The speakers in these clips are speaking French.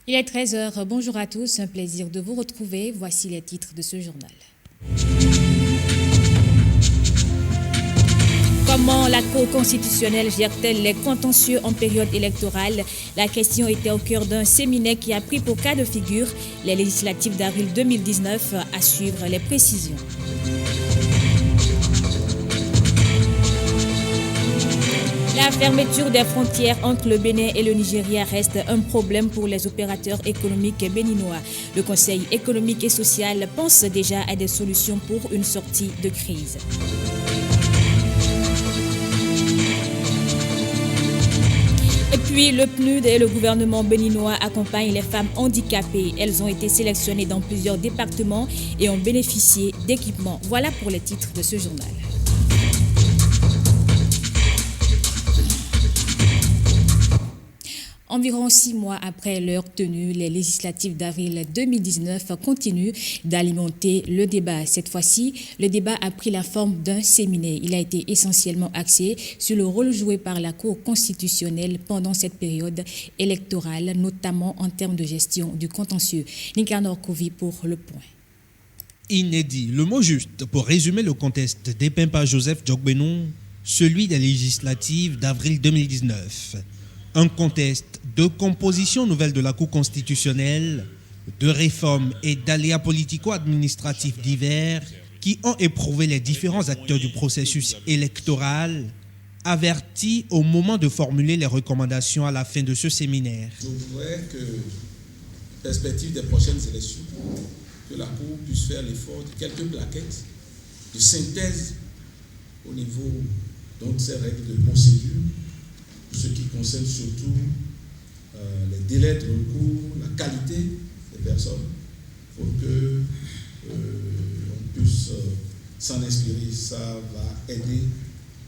Il est 13h. Bonjour à tous. Un plaisir de vous retrouver. Voici les titres de ce journal. Comment la Cour constitutionnelle gère-t-elle les contentieux en période électorale? La question était au cœur d'un séminaire qui a pris pour cas de figure les législatives d'avril 2019. À suivre les précisions. La fermeture des frontières entre le Bénin et le Nigeria reste un problème pour les opérateurs économiques béninois. Le Conseil économique et social pense déjà à des solutions pour une sortie de crise. Et puis, le PNUD et le gouvernement béninois accompagnent les femmes handicapées. Elles ont été sélectionnées dans plusieurs départements et ont bénéficié d'équipements. Voilà pour les titres de ce journal. Environ 6 mois après leur tenue, les législatives d'avril 2019 continuent d'alimenter le débat. Cette fois-ci, le débat a pris la forme d'un séminaire. Il a été essentiellement axé sur le rôle joué par la Cour constitutionnelle pendant cette période électorale, notamment en termes de gestion du contentieux. Nicanor Kovi pour Le Point. Inédit, le mot juste pour résumer le contexte dépeint par Joseph Djokbenou, celui des législatives d'avril 2019. Un contexte de composition nouvelle de la Cour constitutionnelle, de réformes et d'aléas politico-administratifs divers qui ont éprouvé les différents acteurs du processus électoral, avertis au moment de formuler les recommandations à la fin de ce séminaire. Je voudrais que, perspective des prochaines élections, que la Cour puisse faire l'effort de quelques plaquettes de synthèse au niveau de ces règles de procédure, ce qui concerne surtout les délais de recours, la qualité des personnes, pour que on puisse s'en inspirer. Ça va aider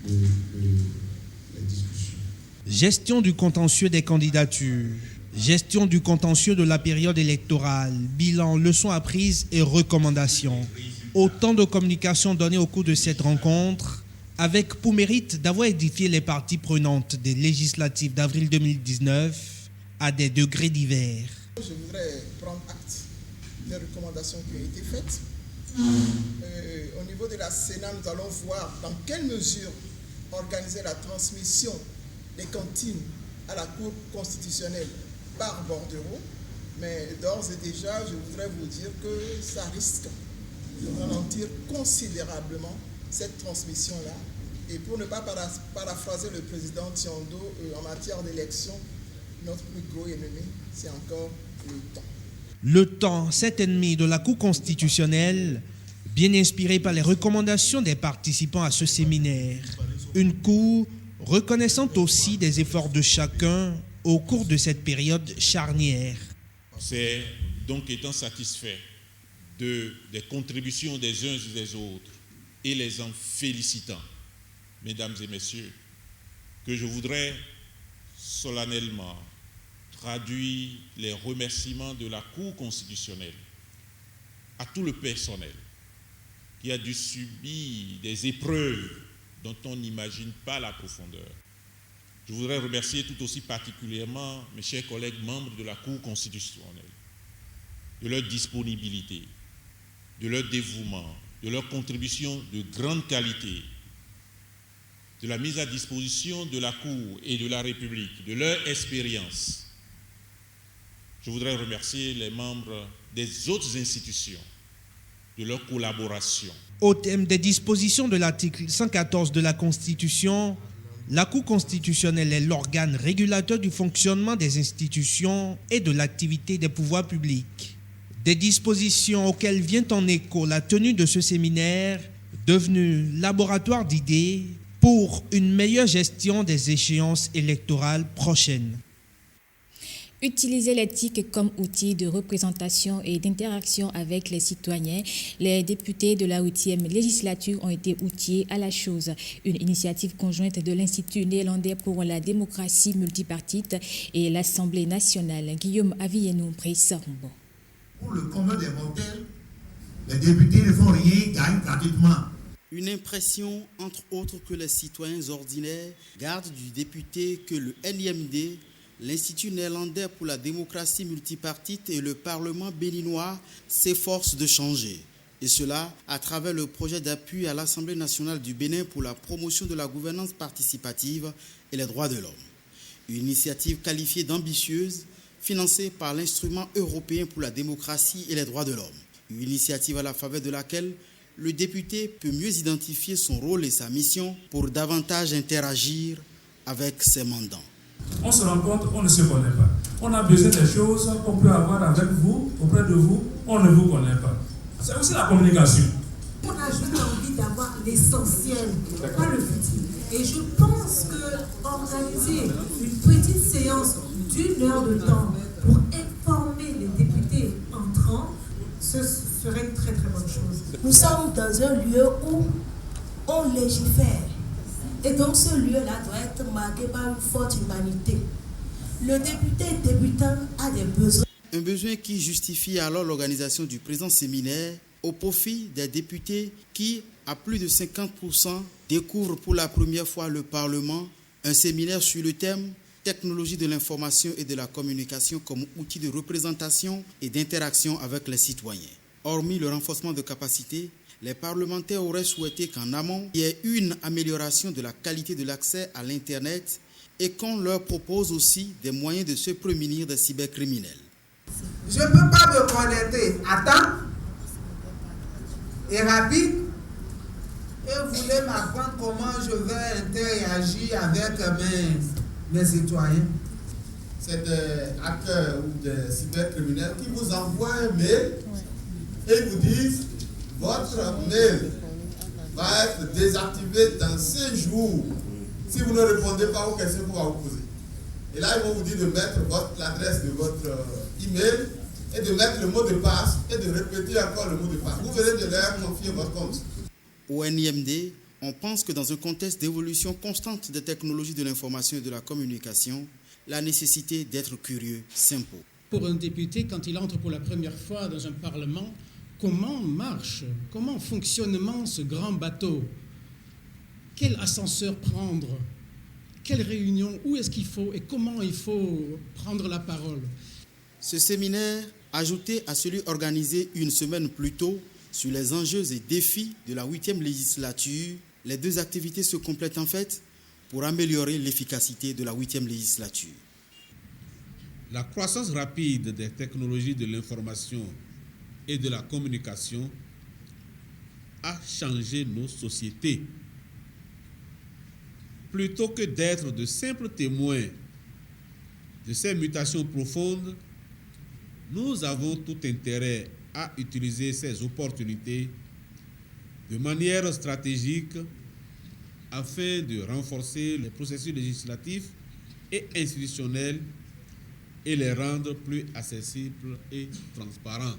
les discussions. Gestion du contentieux des candidatures, gestion du contentieux de la période électorale, bilan, leçons apprises et recommandations. Autant de communications données au cours de cette rencontre, avec pour mérite d'avoir édifié les parties prenantes des législatives d'avril 2019 à des degrés divers. Je voudrais prendre acte des recommandations qui ont été faites. Au niveau de la Sénat, nous allons voir dans quelle mesure organiser la transmission des cantines à la Cour constitutionnelle par bordereau. Mais d'ores et déjà, je voudrais vous dire que ça risque de ralentir considérablement cette transmission-là. Et pour ne pas paraphraser le président Tiondo, en matière d'élection, notre plus gros ennemi, c'est encore le temps. Le temps, cet ennemi de la Cour constitutionnelle, bien inspiré par les recommandations des participants à ce séminaire. Une Cour reconnaissant aussi des efforts de chacun au cours de cette période charnière. C'est donc étant satisfait des contributions des uns et des autres, et les en félicitant, mesdames et messieurs, que je voudrais solennellement traduire les remerciements de la Cour constitutionnelle à tout le personnel qui a dû subir des épreuves dont on n'imagine pas la profondeur. Je voudrais remercier tout aussi particulièrement mes chers collègues membres de la Cour constitutionnelle, de leur disponibilité, de leur dévouement, de leur contribution de grande qualité, de la mise à disposition de la Cour et de la République, de leur expérience. Je voudrais remercier les membres des autres institutions, de leur collaboration. Au thème des dispositions de l'article 114 de la Constitution, la Cour constitutionnelle est l'organe régulateur du fonctionnement des institutions et de l'activité des pouvoirs publics. Des dispositions auxquelles vient en écho la tenue de ce séminaire, devenu laboratoire d'idées pour une meilleure gestion des échéances électorales prochaines. Utiliser l'éthique comme outil de représentation et d'interaction avec les citoyens, les députés de la 8e législature ont été outillés à la chose. Une initiative conjointe de l'Institut néerlandais pour la démocratie multipartite et l'Assemblée nationale. Guillaume Avienou, Bré-Sorbo. Pour le commun des mortels, les députés ne font rien, gagnent gratuitement. Une impression, entre autres, que les citoyens ordinaires gardent du député que le LIMD l'Institut néerlandais pour la démocratie multipartite et le Parlement béninois s'efforcent de changer. Et cela à travers le projet d'appui à l'Assemblée nationale du Bénin pour la promotion de la gouvernance participative et les droits de l'homme. Une initiative qualifiée d'ambitieuse, financée par l'Instrument européen pour la démocratie et les droits de l'homme. Une initiative à la faveur de laquelle le député peut mieux identifier son rôle et sa mission pour davantage interagir avec ses mandants. On se rencontre, on ne se connaît pas. On a besoin des choses qu'on peut avoir avec vous, auprès de vous, on ne vous connaît pas. C'est aussi la communication. On a juste envie d'avoir l'essentiel, pas le futile. Et je pense que organiser une petite séance d'1 heure de temps pour informer les députés entrants, ce serait une très très bonne chose. Nous sommes dans un lieu où on légifère. Et donc ce lieu-là doit être marqué par une forte humanité. Le député débutant a des besoins. Un besoin qui justifie alors l'organisation du présent séminaire au profit des députés qui, à plus de 50%, découvrent pour la première fois le Parlement, un séminaire sur le thème « Technologie de l'information et de la communication comme outil de représentation et d'interaction avec les citoyens ». Hormis le renforcement de capacités, les parlementaires auraient souhaité qu'en amont, il y ait une amélioration de la qualité de l'accès à l'Internet et qu'on leur propose aussi des moyens de se prémunir des cybercriminels. Je ne peux pas me connecter à temps et rapide et vous voulez m'apprendre comment je vais interagir avec mes citoyens. C'est des hackers ou des cybercriminels qui vous envoient un mail et vous disent votre mail va être désactivé dans 5 jours si vous ne répondez pas aux questions qu'on va vous poser. Et là, ils vont vous dire de mettre l'adresse de votre email et de mettre le mot de passe et de répéter encore le mot de passe. Vous venez de leur confier votre compte. Au NIMD, on pense que dans un contexte d'évolution constante des technologies de l'information et de la communication, la nécessité d'être curieux s'impose. Pour un député, quand il entre pour la première fois dans un parlement, comment marche, comment fonctionne ce grand bateau? Quel ascenseur prendre? Quelle réunion? Où est-ce qu'il faut et comment il faut prendre la parole? Ce séminaire, ajouté à celui organisé une semaine plus tôt sur les enjeux et défis de la 8e législature, les deux activités se complètent en fait pour améliorer l'efficacité de la 8e législature. La croissance rapide des technologies de l'information et de la communication a changé nos sociétés. Plutôt que d'être de simples témoins de ces mutations profondes, nous avons tout intérêt à utiliser ces opportunités de manière stratégique afin de renforcer les processus législatifs et institutionnels et les rendre plus accessibles et transparents.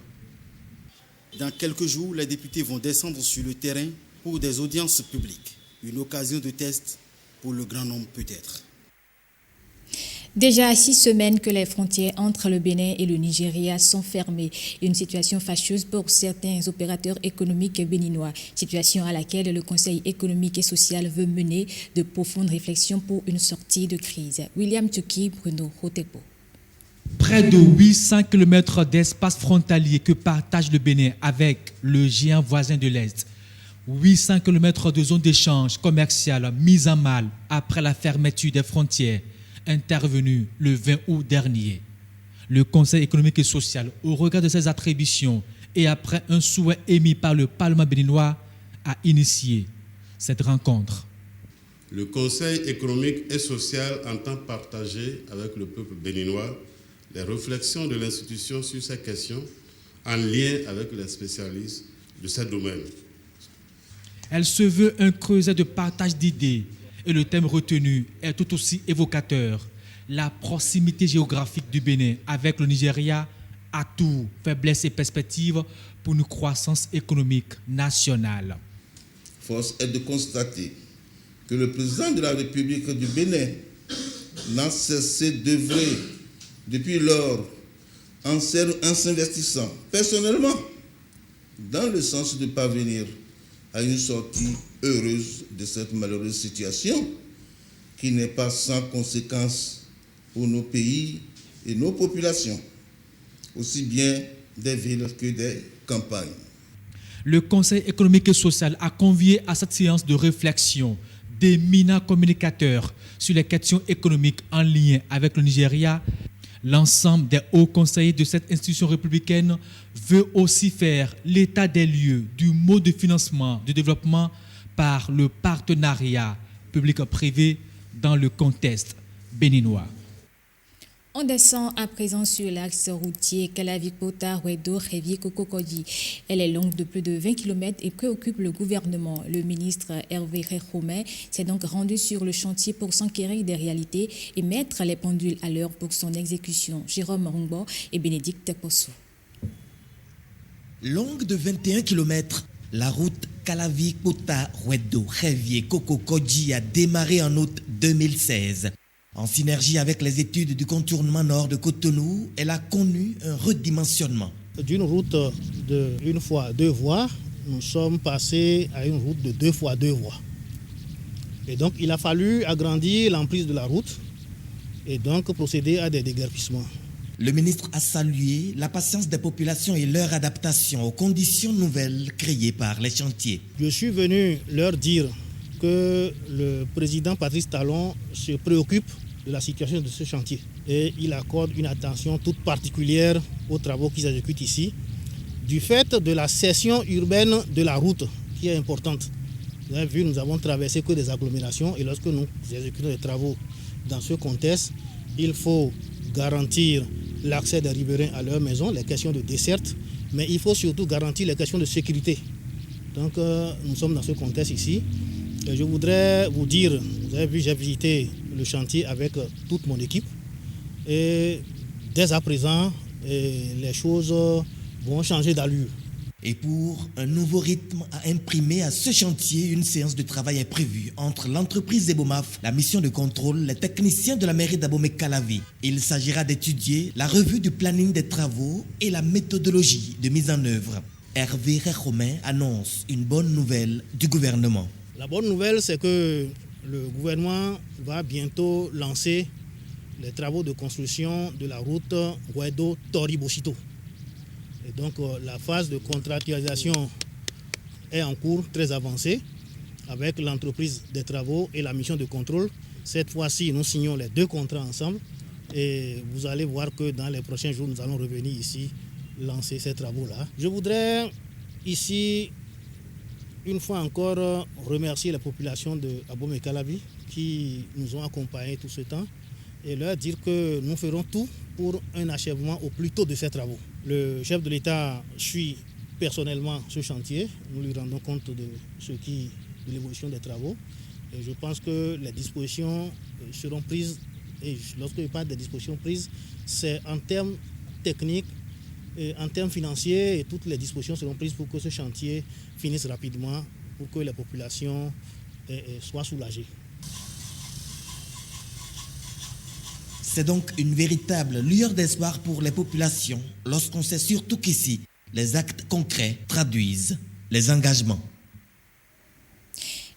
Dans quelques jours, les députés vont descendre sur le terrain pour des audiences publiques. Une occasion de test pour le grand nombre peut-être. Déjà 6 semaines que les frontières entre le Bénin et le Nigeria sont fermées. Une situation fâcheuse pour certains opérateurs économiques béninois. Situation à laquelle le Conseil économique et social veut mener de profondes réflexions pour une sortie de crise. William Tuki, Bruno Hotepo. Près de 800 km d'espace frontalier que partage le Bénin avec le géant voisin de l'Est. 800 km de zones d'échange commerciales mises en mal après la fermeture des frontières intervenue le 20 août dernier. Le Conseil économique et social, au regard de ses attributions et après un souhait émis par le Parlement béninois, a initié cette rencontre. Le Conseil économique et social entend partager avec le peuple béninois les réflexions de l'institution sur ces questions en lien avec les spécialistes de ces domaines. Elle se veut un creuset de partage d'idées et le thème retenu est tout aussi évocateur. La proximité géographique du Bénin avec le Nigeria, atouts, faiblesses et perspectives pour une croissance économique nationale. Force est de constater que le président de la République du Bénin n'a cessé d'œuvrer depuis lors en s'investissant personnellement dans le sens de parvenir à une sortie heureuse de cette malheureuse situation qui n'est pas sans conséquences pour nos pays et nos populations, aussi bien des villes que des campagnes. Le Conseil économique et social a convié à cette séance de réflexion d'éminents communicateurs sur les questions économiques en lien avec le Nigeria. L'ensemble des hauts conseillers de cette institution républicaine veut aussi faire l'état des lieux du mode de financement du développement par le partenariat public-privé dans le contexte béninois. On descend à présent sur l'axe routier Calavi-Kota-Wedo-Révier-Kokokodji. Elle est longue de plus de 20 km et préoccupe le gouvernement. Le ministre Hervé Réchomé s'est donc rendu sur le chantier pour s'enquérir des réalités et mettre les pendules à l'heure pour son exécution. Jérôme Rungbo et Bénédicte Possou. Longue de 21 km, la route Calavi-Kota-Wedo-Révier-Kokokodji a démarré en août 2016. En synergie avec les études du contournement nord de Cotonou, elle a connu un redimensionnement. D'une route de 1 fois 2 voies, nous sommes passés à une route de 2 fois 2 voies. Et donc il a fallu agrandir l'emprise de la route et donc procéder à des déguerpissements. Le ministre a salué la patience des populations et leur adaptation aux conditions nouvelles créées par les chantiers. Je suis venu leur dire que le président Patrice Talon se préoccupe de la situation de ce chantier et il accorde une attention toute particulière aux travaux qui s'exécutent ici du fait de la cession urbaine de la route qui est importante. Vous avez vu, nous avons traversé que des agglomérations et lorsque nous exécutons des travaux dans ce contexte, il faut garantir l'accès des riverains à leur maison, les questions de desserte, mais il faut surtout garantir les questions de sécurité. Donc nous sommes dans ce contexte ici. Et je voudrais vous dire, vous avez vu, j'ai visité le chantier avec toute mon équipe et dès à présent, les choses vont changer d'allure. Et pour un nouveau rythme à imprimer à ce chantier, une séance de travail est prévue entre l'entreprise Ebomaf, la mission de contrôle, les techniciens de la mairie d'Abomey-Calavi. Il s'agira d'étudier la revue du planning des travaux et la méthodologie de mise en œuvre. Hervé Réchomé annonce une bonne nouvelle du gouvernement. La bonne nouvelle, c'est que le gouvernement va bientôt lancer les travaux de construction de la route Wedo-Tori-Boshito. Et donc la phase de contractualisation est en cours, très avancée, avec l'entreprise des travaux et la mission de contrôle. Cette fois-ci, nous signons les 2 contrats ensemble et vous allez voir que dans les prochains jours, nous allons revenir ici lancer ces travaux-là. Je voudrais ici, une fois encore, remercier la population de Abomey-Calavi qui nous ont accompagnés tout ce temps et leur dire que nous ferons tout pour un achèvement au plus tôt de ces travaux. Le chef de l'État suit personnellement ce chantier. Nous lui rendons compte de l'évolution des travaux. Et je pense que les dispositions seront prises. Et lorsque je parle des dispositions prises, c'est en termes techniques, et en termes financiers, et toutes les dispositions seront prises pour que ce chantier finisse rapidement, pour que la population soit soulagée. C'est donc une véritable lueur d'espoir pour les populations lorsqu'on sait surtout qu'ici, les actes concrets traduisent les engagements.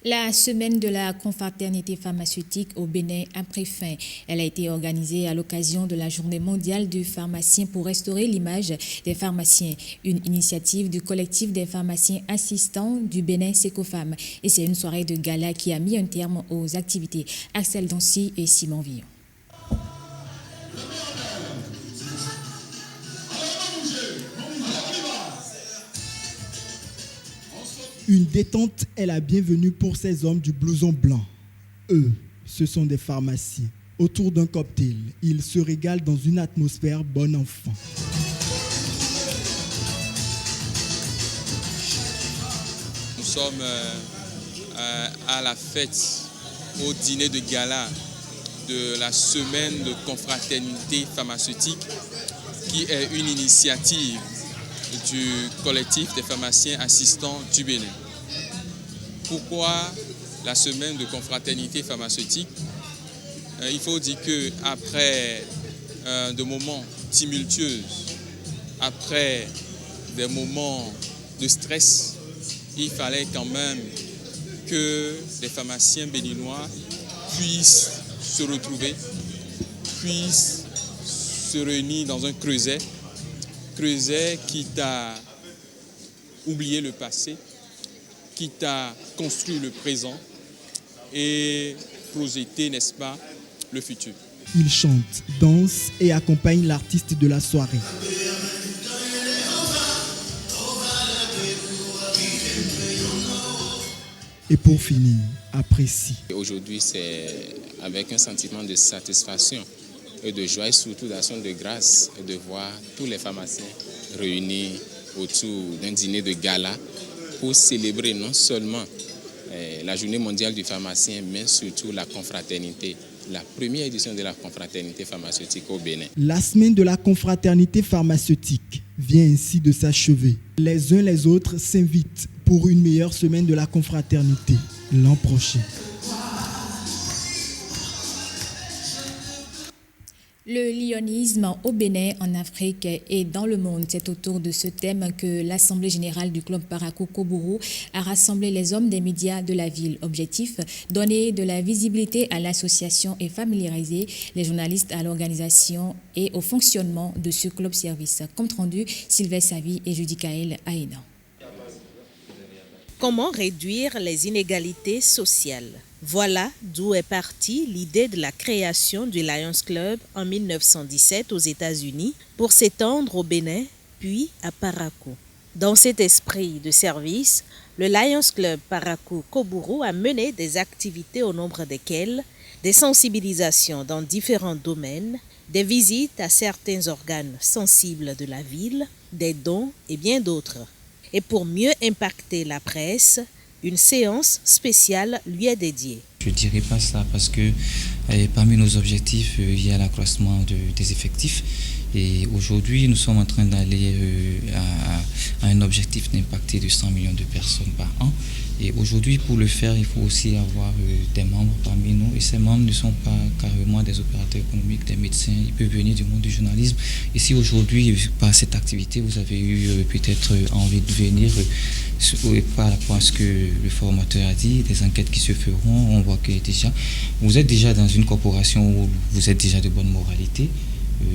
La semaine de la confraternité pharmaceutique au Bénin a pris fin. Elle a été organisée à l'occasion de la Journée mondiale du pharmacien pour restaurer l'image des pharmaciens, une initiative du collectif des pharmaciens assistants du Bénin Secofam. Et c'est une soirée de gala qui a mis un terme aux activités. Axel Doncy et Simon Villon. Une détente est la bienvenue pour ces hommes du blouson blanc. Eux, ce sont des pharmaciens. Autour d'un cocktail, ils se régalent dans une atmosphère bon enfant. Nous sommes à la fête, au dîner de gala de la semaine de confraternité pharmaceutique qui est une initiative du collectif des pharmaciens assistants du Bénin. Pourquoi la semaine de confraternité pharmaceutique? Il faut dire qu'après des moments tumultueux, après des moments de stress, il fallait quand même que les pharmaciens béninois puissent se retrouver, puisse se réunir dans un creuset quitte à oublier le passé, quitte à construire le présent et projeter, n'est-ce pas, le futur. Il chante, danse et accompagne l'artiste de la soirée. Et pour finir, apprécie. Aujourd'hui, c'est avec un sentiment de satisfaction et de joie et surtout d'action de grâce de voir tous les pharmaciens réunis autour d'un dîner de gala pour célébrer non seulement la journée mondiale du pharmacien, mais surtout la confraternité, la première édition de la confraternité pharmaceutique au Bénin. La semaine de la confraternité pharmaceutique vient ainsi de s'achever. Les uns les autres s'invitent pour une meilleure semaine de la confraternité l'an prochain. Le lionisme au Bénin, en Afrique et dans le monde, c'est autour de ce thème que l'Assemblée générale du club Parakou Koburu a rassemblé les hommes des médias de la ville. Objectif, donner de la visibilité à l'association et familiariser les journalistes à l'organisation et au fonctionnement de ce club service. Compte rendu, Sylvain Savi et Judicaël Aénan. Comment réduire les inégalités sociales? Voilà d'où est partie l'idée de la création du Lions Club en 1917 aux États-Unis pour s'étendre au Bénin, puis à Parakou. Dans cet esprit de service, le Lions Club Parakou Koburu a mené des activités au nombre desquelles des sensibilisations dans différents domaines, des visites à certains organes sensibles de la ville, des dons et bien d'autres. Et pour mieux impacter la presse, une séance spéciale lui est dédiée. Je ne dirais pas ça parce que parmi nos objectifs, il y a l'accroissement des effectifs. Et aujourd'hui, nous sommes en train d'aller à un objectif d'impacter de 100 millions de personnes par an. Et aujourd'hui, pour le faire, il faut aussi avoir des membres parmi nous. Et ces membres ne sont pas carrément des opérateurs économiques, des médecins. Ils peuvent venir du monde du journalisme. Et si aujourd'hui, par cette activité, vous avez eu peut-être envie de venir par rapport à ce que le formateur a dit, des enquêtes qui se feront, on voit que déjà, vous êtes déjà dans une corporation où vous êtes déjà de bonne moralité.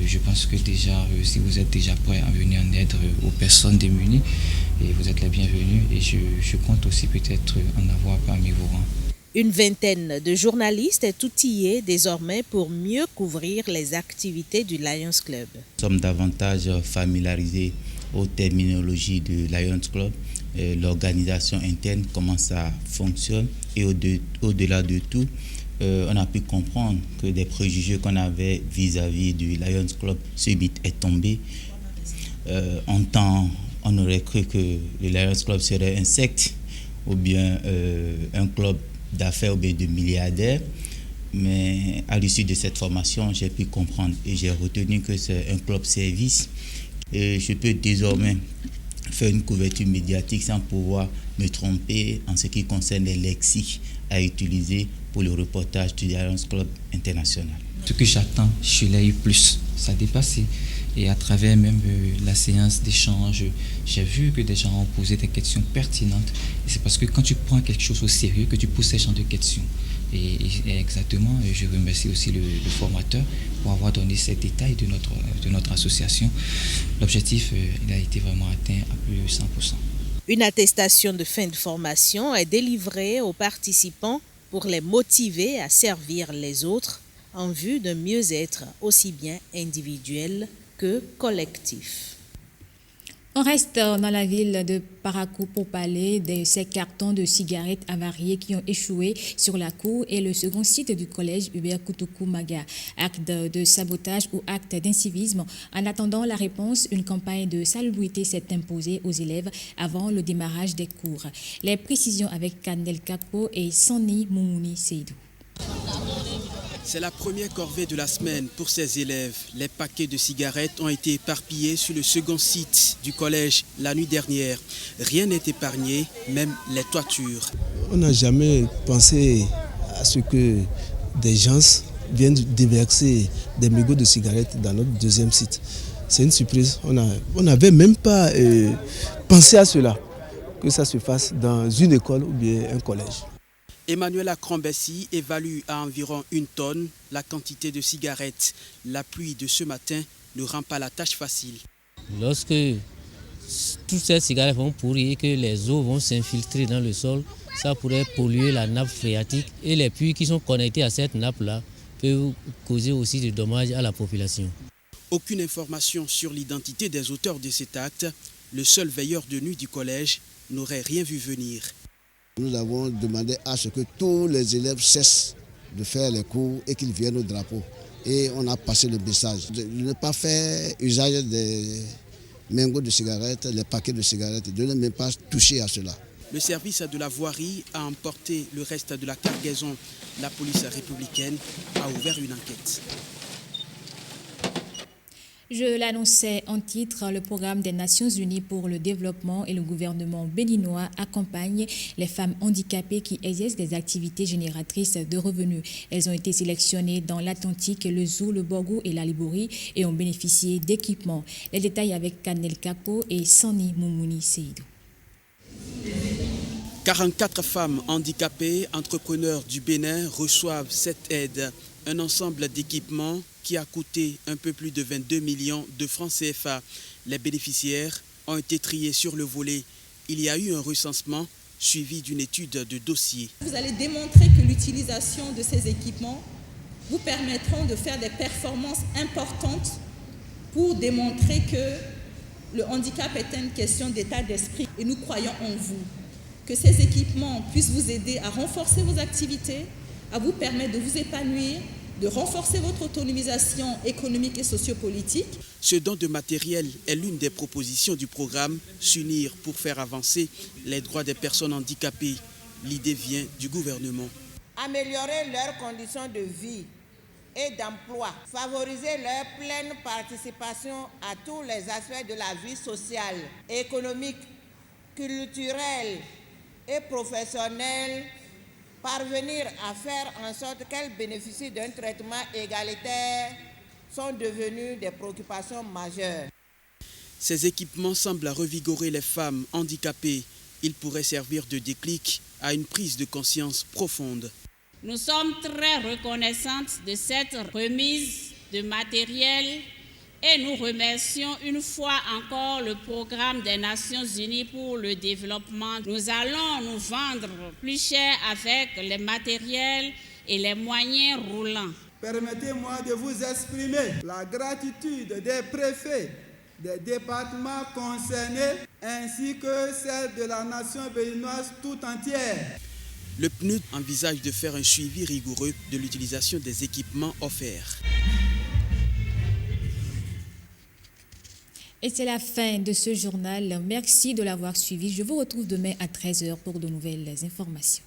Je pense que déjà, si vous êtes déjà prêt à venir en aide aux personnes démunies, et vous êtes la bienvenue et je compte aussi peut-être en avoir parmi vos rangs. Une vingtaine de journalistes est outillée désormais pour mieux couvrir les activités du Lions Club. Nous sommes davantage familiarisés aux terminologies du Lions Club, l'organisation interne, comment ça fonctionne et au-delà de tout, on a pu comprendre que des préjugés qu'on avait vis-à-vis du Lions Club, ce mythe est tombé. On aurait cru que le Lions Club serait un secte ou bien un club d'affaires ou bien de milliardaires. Mais à l'issue de cette formation, j'ai pu comprendre et j'ai retenu que c'est un club service. Et je peux désormais faire une couverture médiatique sans pouvoir me tromper en ce qui concerne les lexiques à utiliser pour le reportage du Lions Club international. Ce que j'attends chez l'AI+, ça a dépassé. Et à travers même la séance d'échange, j'ai vu que des gens ont posé des questions pertinentes. Et c'est parce que quand tu prends quelque chose au sérieux que tu poses ces genres de questions. Et exactement, je remercie aussi le formateur pour avoir donné ces détails de notre association. L'objectif, il a été vraiment atteint à plus de 100%. Une attestation de fin de formation est délivrée aux participants pour les motiver à servir les autres en vue d'un mieux-être aussi bien individuel que collectif. On reste dans la ville de Parakou pour parler de ces cartons de cigarettes avariés qui ont échoué sur la cour et le second site du collège Hubert Koutoukou Maga. Acte de sabotage ou acte d'incivisme. En attendant la réponse, une campagne de salubrité s'est imposée aux élèves avant le démarrage des cours. Les précisions avec Kandel Kakpo et Sani Moumouni Seydou. C'est la première corvée de la semaine pour ces élèves. Les paquets de cigarettes ont été éparpillés sur le second site du collège la nuit dernière. Rien n'est épargné, même les toitures. On n'a jamais pensé à ce que des gens viennent déverser des mégots de cigarettes dans notre deuxième site. C'est une surprise. On n'avait même pas pensé à cela, que ça se fasse dans une école ou bien un collège. Emmanuel Acrambessi évalue à environ 1 tonne la quantité de cigarettes. La pluie de ce matin ne rend pas la tâche facile. Lorsque toutes ces cigarettes vont pourrir et que les eaux vont s'infiltrer dans le sol, ça pourrait polluer la nappe phréatique et les puits qui sont connectés à cette nappe-là peuvent causer aussi des dommages à la population. Aucune information sur l'identité des auteurs de cet acte. Le seul veilleur de nuit du collège n'aurait rien vu venir. Nous avons demandé à ce que tous les élèves cessent de faire les cours et qu'ils viennent au drapeau. Et on a passé le message de ne pas faire usage des mégots de cigarettes, les paquets de cigarettes, de ne même pas toucher à cela. Le service de la voirie a emporté le reste de la cargaison. La police républicaine a ouvert une enquête. Je l'annonçais en titre, le programme des Nations Unies pour le développement et le gouvernement béninois accompagne les femmes handicapées qui exercent des activités génératrices de revenus. Elles ont été sélectionnées dans l'Atlantique, le Zou, le Borgou et la Liborie et ont bénéficié d'équipements. Les détails avec Kanel Kako et Sani Moumouni Seydou. 44 femmes handicapées, entrepreneurs du Bénin, reçoivent cette aide. Un ensemble d'équipements qui a coûté un peu plus de 22 millions de francs CFA. Les bénéficiaires ont été triés sur le volet. Il y a eu un recensement suivi d'une étude de dossier. Vous allez démontrer que l'utilisation de ces équipements vous permettront de faire des performances importantes pour démontrer que le handicap est une question d'état d'esprit. Et nous croyons en vous. Que ces équipements puissent vous aider à renforcer vos activités, à vous permettre de vous épanouir, de renforcer votre autonomisation économique et sociopolitique. Ce don de matériel est l'une des propositions du programme S'unir pour faire avancer les droits des personnes handicapées. L'idée vient du gouvernement. Améliorer leurs conditions de vie et d'emploi, favoriser leur pleine participation à tous les aspects de la vie sociale, économique, culturelle et professionnelle, parvenir à faire en sorte qu'elles bénéficient d'un traitement égalitaire sont devenus des préoccupations majeures. Ces équipements semblent revigorer les femmes handicapées. Ils pourraient servir de déclic à une prise de conscience profonde. Nous sommes très reconnaissantes de cette remise de matériel et nous remercions une fois encore le programme des Nations Unies pour le développement. Nous allons nous vendre plus cher avec les matériels et les moyens roulants. Permettez-moi de vous exprimer la gratitude des préfets des départements concernés ainsi que celle de la nation béninoise tout entière. Le PNUD envisage de faire un suivi rigoureux de l'utilisation des équipements offerts. Et c'est la fin de ce journal. Merci de l'avoir suivi. Je vous retrouve demain à 13h pour de nouvelles informations.